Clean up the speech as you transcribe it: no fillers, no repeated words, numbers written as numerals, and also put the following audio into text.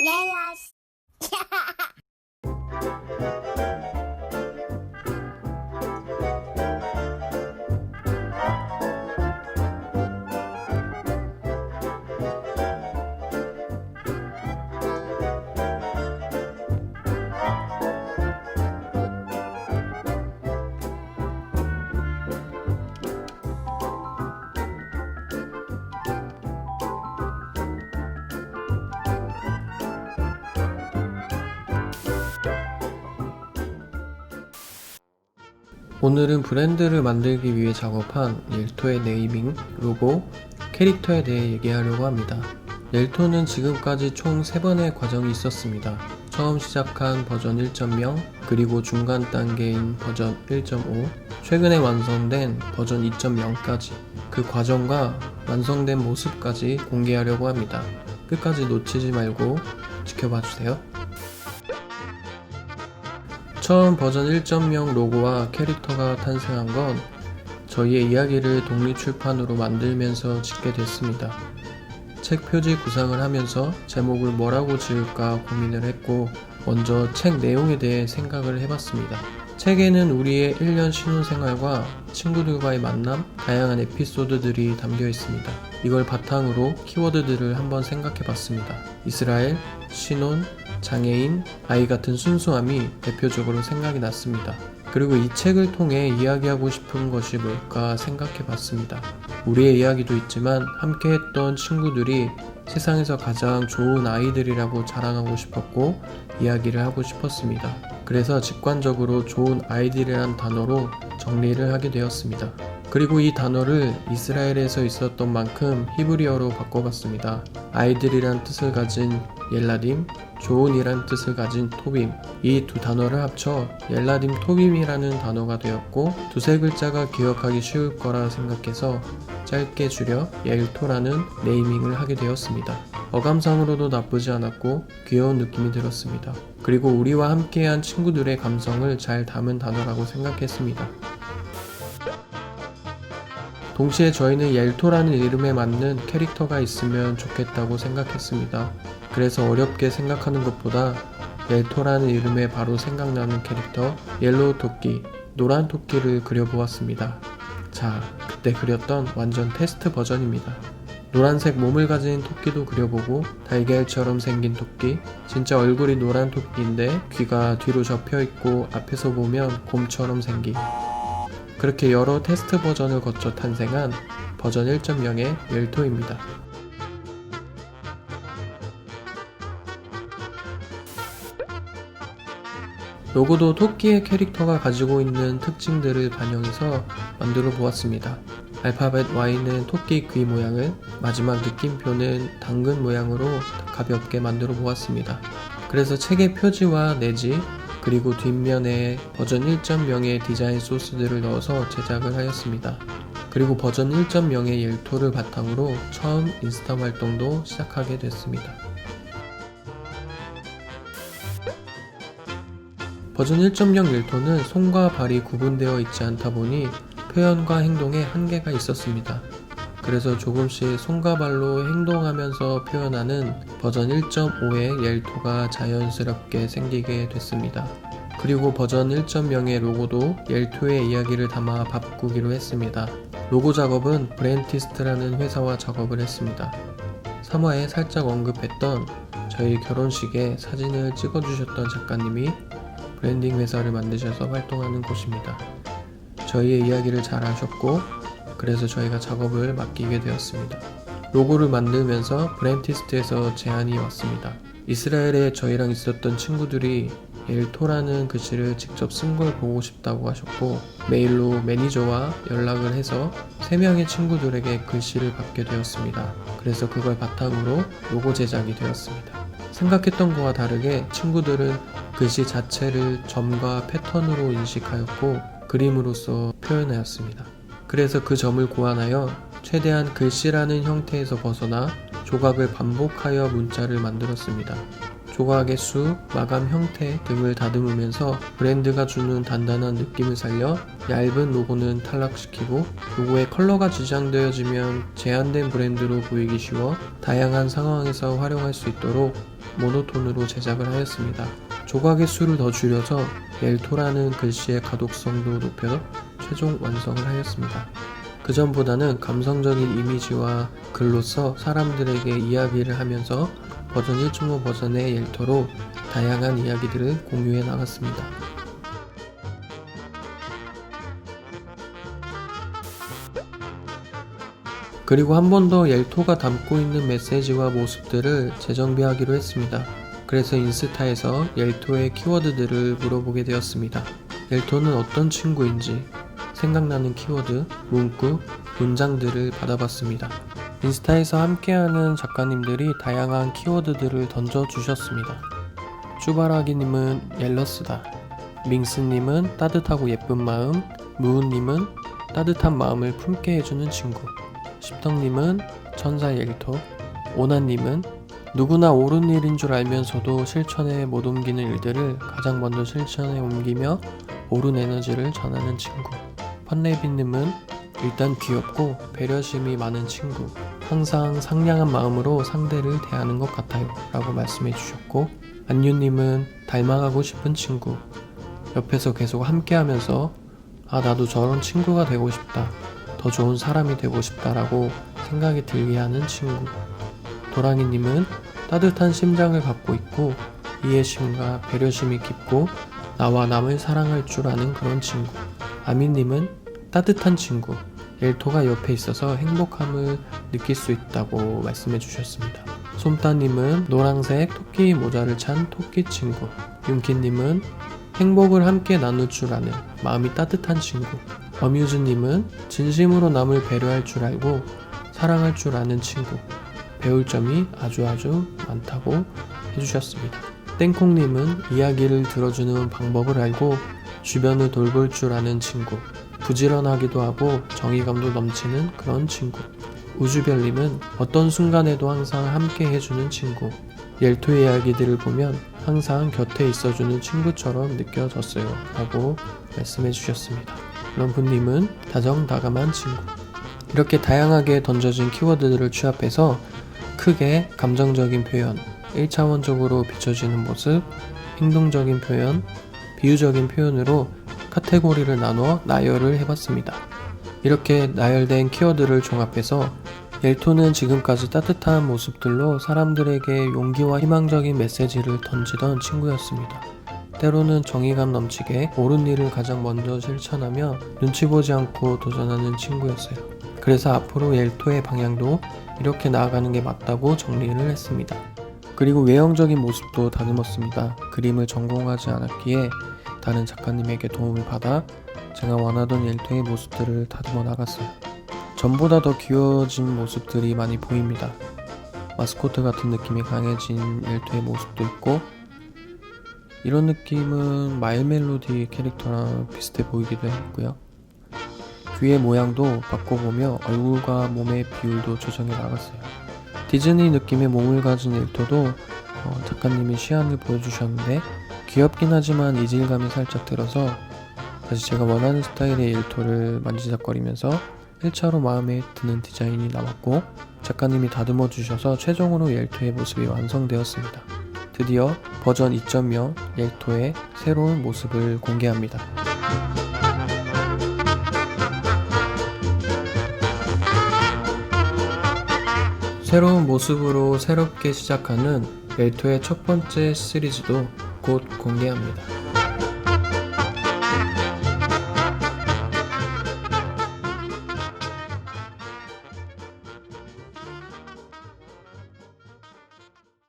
Yes. 오늘은 브랜드를 만들기 위해 작업한 옐토의 네이밍, 로고, 캐릭터에 대해 얘기하려고 합니다. 옐토는 지금까지 총 3번의 과정이 있었습니다. 처음 시작한 버전 1.0, 그리고 중간 단계인 버전 1.5, 최근에 완성된 버전 2.0까지 그 과정과 완성된 모습까지 공개하려고 합니다. 끝까지 놓치지 말고 지켜봐주세요. 처음 버전 1.0 로고와 캐릭터가 탄생한 건 저희의 이야기를 독립출판으로 만들면서 짓게 됐습니다. 책 표지 구상을 하면서 제목을 뭐라고 지을까 고민을 했고 먼저 책 내용에 대해 생각을 해봤습니다. 책에는 우리의 1년 신혼생활과 친구들과의 만남, 다양한 에피소드들이 담겨 있습니다. 이걸 바탕으로 키워드들을 한번 생각해봤습니다. 이스라엘, 신혼, 장애인, 아이 같은 순수함이 대표적으로 생각이 났습니다. 그리고 이 책을 통해 이야기하고 싶은 것이 뭘까 생각해봤습니다. 우리의 이야기도 있지만 함께했던 친구들이 세상에서 가장 좋은 아이들이라고 자랑하고 싶었고 이야기를 하고 싶었습니다. 그래서 직관적으로 좋은 아이들이란 단어로 정리를 하게 되었습니다. 그리고 이 단어를 이스라엘에서 있었던 만큼 히브리어로 바꿔봤습니다. 아이들이란 뜻을 가진 옐라딤, 좋은이란 뜻을 가진 토빔, 이 두 단어를 합쳐 옐라딤 토빔이라는 단어가 되었고 두세 글자가 기억하기 쉬울 거라 생각해서 짧게 줄여 옐토라는 네이밍을 하게 되었습니다. 어감상으로도 나쁘지 않았고 귀여운 느낌이 들었습니다. 그리고 우리와 함께한 친구들의 감성을 잘 담은 단어라고 생각했습니다. 동시에 저희는 옐토라는 이름에 맞는 캐릭터가 있으면 좋겠다고 생각했습니다. 그래서 어렵게 생각하는 것보다 옐토라는 이름에 바로 생각나는 캐릭터 옐로우 토끼, 노란 토끼를 그려보았습니다. 자, 그때 그렸던 완전 테스트 버전입니다. 노란색 몸을 가진 토끼도 그려보고 달걀처럼 생긴 토끼, 진짜 얼굴이 노란 토끼인데 귀가 뒤로 접혀있고 앞에서 보면 곰처럼 생긴, 그렇게 여러 테스트 버전을 거쳐 탄생한 버전 1.0의 옐토입니다. 로고도 토끼의 캐릭터가 가지고 있는 특징들을 반영해서 만들어 보았습니다. 알파벳 Y는 토끼 귀 모양을, 마지막 느낌표는 당근 모양으로 가볍게 만들어 보았습니다. 그래서 책의 표지와 내지 그리고 뒷면에 버전 1.0의 디자인 소스들을 넣어서 제작을 하였습니다. 그리고 버전 1.0의 옐토를 바탕으로 처음 인스타 활동도 시작하게 됐습니다. 버전 1.0 옐토는 손과 발이 구분되어 있지 않다 보니 표현과 행동에 한계가 있었습니다. 그래서 조금씩 손과 발로 행동하면서 표현하는 버전 1.5의 옐토가 자연스럽게 생기게 됐습니다. 그리고 버전 1.0의 로고도 옐토의 이야기를 담아 바꾸기로 했습니다. 로고 작업은 브랜티스트라는 회사와 작업을 했습니다. 3화에 살짝 언급했던 저희 결혼식에 사진을 찍어주셨던 작가님이 브랜딩 회사를 만드셔서 활동하는 곳입니다. 저희의 이야기를 잘 아셨고 그래서 저희가 작업을 맡기게 되었습니다. 로고를 만들면서 브랜티스트에서 제안이 왔습니다. 이스라엘에 저희랑 있었던 친구들이 옐토라는 글씨를 직접 쓴 걸 보고 싶다고 하셨고 메일로 매니저와 연락을 해서 3명의 친구들에게 글씨를 받게 되었습니다. 그래서 그걸 바탕으로 로고 제작이 되었습니다. 생각했던 것과 다르게 친구들은 글씨 자체를 점과 패턴으로 인식하였고 그림으로써 표현하였습니다. 그래서 그 점을 고안하여 최대한 글씨라는 형태에서 벗어나 조각을 반복하여 문자를 만들었습니다. 조각의 수, 마감 형태 등을 다듬으면서 브랜드가 주는 단단한 느낌을 살려 얇은 로고는 탈락시키고 로고의 컬러가 지정되어지면 제한된 브랜드로 보이기 쉬워 다양한 상황에서 활용할 수 있도록 모노톤으로 제작을 하였습니다. 조각의 수를 더 줄여서 옐토라는 글씨의 가독성도 높여 최종 완성을 하였습니다. 그전보다는 감성적인 이미지와 글로써 사람들에게 이야기를 하면서 버전 1.5 버전의 옐토로 다양한 이야기들을 공유해 나갔습니다. 그리고 한 번 더 옐토가 담고 있는 메시지와 모습들을 재정비하기로 했습니다. 그래서 인스타에서 옐토의 키워드들을 물어보게 되었습니다. 옐토는 어떤 친구인지 생각나는 키워드, 문구, 문장들을 받아봤습니다. 인스타에서 함께하는 작가님들이 다양한 키워드들을 던져주셨습니다. 쭈바라기님은 옐러스다, 밍스님은 따뜻하고 예쁜 마음, 무은님은 따뜻한 마음을 품게 해주는 친구, 십덕님은 천사 옐토, 오나님은 누구나 옳은 일인 줄 알면서도 실천에 못 옮기는 일들을 가장 먼저 실천에 옮기며 옳은 에너지를 전하는 친구, 펀레비님은 일단 귀엽고 배려심이 많은 친구, 항상 상냥한 마음으로 상대를 대하는 것 같아요 라고 말씀해 주셨고, 안유님은 닮아가고 싶은 친구, 옆에서 계속 함께 하면서 나도 저런 친구가 되고 싶다, 더 좋은 사람이 되고 싶다 라고 생각이 들게 하는 친구, 도랑이님은 따뜻한 심장을 갖고 있고 이해심과 배려심이 깊고 나와 남을 사랑할 줄 아는 그런 친구, 아미님은 따뜻한 친구, 옐토가 옆에 있어서 행복함을 느낄 수 있다고 말씀해 주셨습니다. 솜따님은 노란색 토끼 모자를 찬 토끼 친구, 윤키님은 행복을 함께 나눌 줄 아는 마음이 따뜻한 친구, 어뮤즈님은 진심으로 남을 배려할 줄 알고 사랑할 줄 아는 친구, 배울 점이 아주 많다고 해주셨습니다. 땡콩님은 이야기를 들어주는 방법을 알고 주변을 돌볼 줄 아는 친구, 부지런하기도 하고 정의감도 넘치는 그런 친구, 우주별님은 어떤 순간에도 항상 함께 해주는 친구, 옐토의 이야기들을 보면 항상 곁에 있어주는 친구처럼 느껴졌어요 라고 말씀해 주셨습니다. 럼프님은 다정다감한 친구. 이렇게 다양하게 던져진 키워드들을 취합해서 크게 감정적인 표현, 1차원적으로 비춰지는 모습, 행동적인 표현, 비유적인 표현으로 카테고리를 나누어 나열을 해봤습니다. 이렇게 나열된 키워드를 종합해서 옐토는 지금까지 따뜻한 모습들로 사람들에게 용기와 희망적인 메시지를 던지던 친구였습니다. 때로는 정의감 넘치게 옳은 일을 가장 먼저 실천하며 눈치 보지 않고 도전하는 친구였어요. 그래서 앞으로 옐토의 방향도 이렇게 나아가는 게 맞다고 정리를 했습니다. 그리고 외형적인 모습도 다듬었습니다. 그림을 전공하지 않았기에 다른 작가님에게 도움을 받아 제가 원하던 옐토의 모습들을 다듬어 나갔어요. 전보다 더 귀여워진 모습들이 많이 보입니다. 마스코트 같은 느낌이 강해진 옐토의 모습도 있고, 이런 느낌은 마일 멜로디 캐릭터랑 비슷해 보이기도 했고요. 귀의 모양도 바꿔보며 얼굴과 몸의 비율도 조정해 나갔어요. 디즈니 느낌의 몸을 가진 옐토도 작가님이 시안을 보여주셨는데 귀엽긴 하지만 이질감이 살짝 들어서 다시 제가 원하는 스타일의 옐토를 만지작거리면서 1차로 마음에 드는 디자인이 나왔고, 작가님이 다듬어 주셔서 최종으로 옐토의 모습이 완성되었습니다. 드디어 버전 2.0 옐토의 새로운 모습을 공개합니다. 새로운 모습으로 새롭게 시작하는 옐토의 첫 번째 시리즈도 곧 공개합니다.